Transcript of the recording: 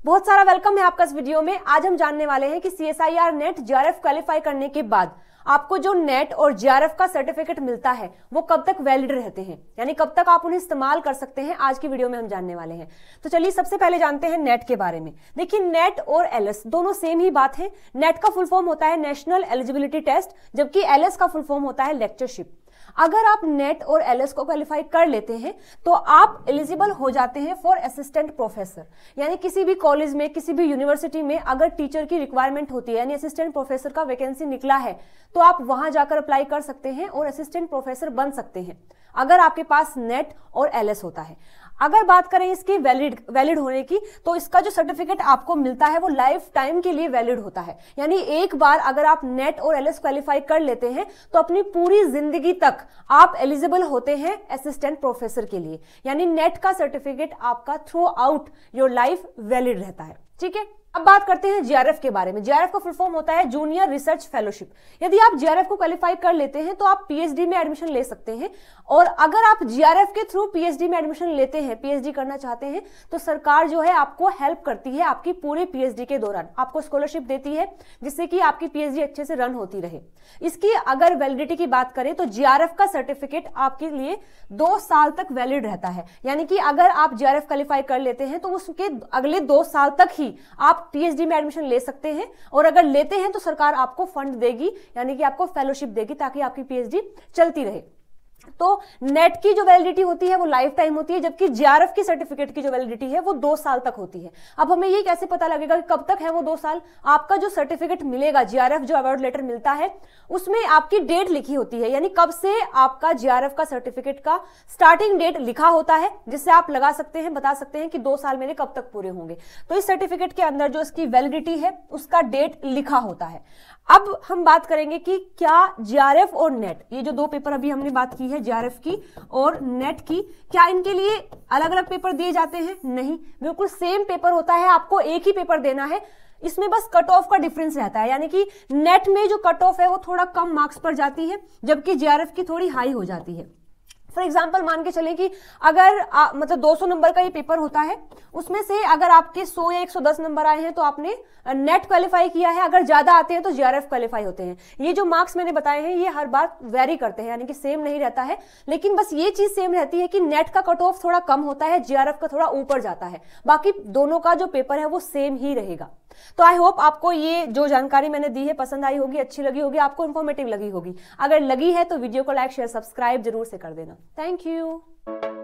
बहुत सारा वेलकम है आपका इस वीडियो में। आज हम जानने वाले हैं कि CSIR नेट JRF क्वालिफाई करने के बाद आपको जो नेट और JRF का सर्टिफिकेट मिलता है वो कब तक वैलिड रहते हैं, यानी कब तक आप उन्हें इस्तेमाल कर सकते हैं। आज की वीडियो में हम जानने वाले हैं। तो चलिए सबसे पहले जानते हैं नेट के बारे में। देखिए नेट और LS दोनों सेम ही बात है। नेट का फुल फॉर्म होता है नेशनल एलिजिबिलिटी टेस्ट, जबकि LS का फुल फॉर्म होता है लेक्चरशिप। अगर आप नेट और LS को क्वालिफाई कर लेते हैं तो आप एलिजिबल हो जाते हैं फॉर असिस्टेंट प्रोफेसर, यानी किसी भी कॉलेज में किसी भी यूनिवर्सिटी में अगर टीचर की रिक्वायरमेंट होती है, यानी असिस्टेंट प्रोफेसर का वैकेंसी निकला है, तो आप वहां जाकर अप्लाई कर सकते हैं और असिस्टेंट प्रोफेसर बन सकते हैं अगर आपके पास नेट और LS होता है। अगर बात करें इसकी वैलिड होने की, तो इसका जो सर्टिफिकेट आपको मिलता है वो लाइफ टाइम के लिए वैलिड होता है। यानी एक बार अगर आप नेट और LS क्वालिफाई कर लेते हैं तो अपनी पूरी जिंदगी तक आप एलिजिबल होते हैं असिस्टेंट प्रोफेसर के लिए, यानी नेट का सर्टिफिकेट आपका through out your life valid रहता है। ठीक है, अब बात करते हैं JRF के बारे में। JRF का फुल फॉर्म होता है जूनियर रिसर्च फेलोशिप। यदि आप JRF को क्वालिफाई कर लेते हैं तो आप PhD में एडमिशन ले सकते हैं, और अगर आप JRF के थ्रू PhD में एडमिशन लेते हैं, PhD करना चाहते हैं, तो सरकार जो है आपको हेल्प करती है आपकी पूरे PhD के दौरान, आपको स्कॉलरशिप देती है जिससे कि आपकी PhD अच्छे से रन होती रहे। इसकी अगर वैलिडिटी की बात करें तो JRF का सर्टिफिकेट आपके लिए 2 साल तक वैलिड रहता है, यानी कि अगर आप JRF क्वालिफाई कर लेते हैं तो उसके अगले 2 साल तक ही आप PhD में एडमिशन ले सकते हैं, और अगर लेते हैं तो सरकार आपको फंड देगी, यानी कि आपको फेलोशिप देगी ताकि आपकी PhD चलती रहे। तो नेट की जो वैलिडिटी होती है वो लाइफ टाइम होती है, जबकि JRF की सर्टिफिकेट की जो वैलिडिटी है वो 2 साल तक होती है। अब हमें ये कैसे पता लगेगा कि कब तक है वो 2 साल? आपका जो सर्टिफिकेट मिलेगा, JRF जो अवार्ड लेटर मिलता है, उसमें आपकी डेट लिखी होती है, यानी कब से आपका JRF का सर्टिफिकेट का स्टार्टिंग डेट लिखा होता है, जिससे आप लगा सकते हैं, बता सकते हैं कि 2 साल मेरे कब तक पूरे होंगे। तो इस सर्टिफिकेट के अंदर जो इसकी वैलिडिटी है उसका डेट लिखा होता है। अब हम बात करेंगे कि क्या JRF और नेट, ये जो 2 पेपर अभी हमने बात की है JRF की और नेट की, क्या इनके लिए अलग अलग पेपर दिए जाते हैं? नहीं, बिल्कुल सेम पेपर होता है, आपको एक ही पेपर देना है। इसमें बस कट ऑफ का डिफरेंस रहता है, यानी कि नेट में जो कट ऑफ है वो थोड़ा कम मार्क्स पर जाती है, जबकि JRF की थोड़ी हाई हो जाती है। फॉर एग्जाम्पल मान के चलें कि अगर मतलब 200 नंबर का ये पेपर होता है, उसमें से अगर आपके 100 या 110 नंबर आए हैं तो आपने नेट क्वालिफाई किया है, अगर ज्यादा आते हैं तो JRF क्वालिफाई होते हैं। ये जो मार्क्स मैंने बताए हैं ये हर बार वेरी करते हैं, यानी कि सेम नहीं रहता है, लेकिन बस ये चीज सेम रहती है कि नेट का कट ऑफ थोड़ा कम होता है, JRF का थोड़ा ऊपर जाता है, बाकी दोनों का जो पेपर है वो सेम ही रहेगा। तो आई होप आपको ये जो जानकारी मैंने दी है पसंद आई होगी, अच्छी लगी होगी, आपको इन्फॉर्मेटिव लगी होगी। अगर लगी है तो वीडियो को लाइक शेयर सब्सक्राइब जरूर से कर देना। Thank you.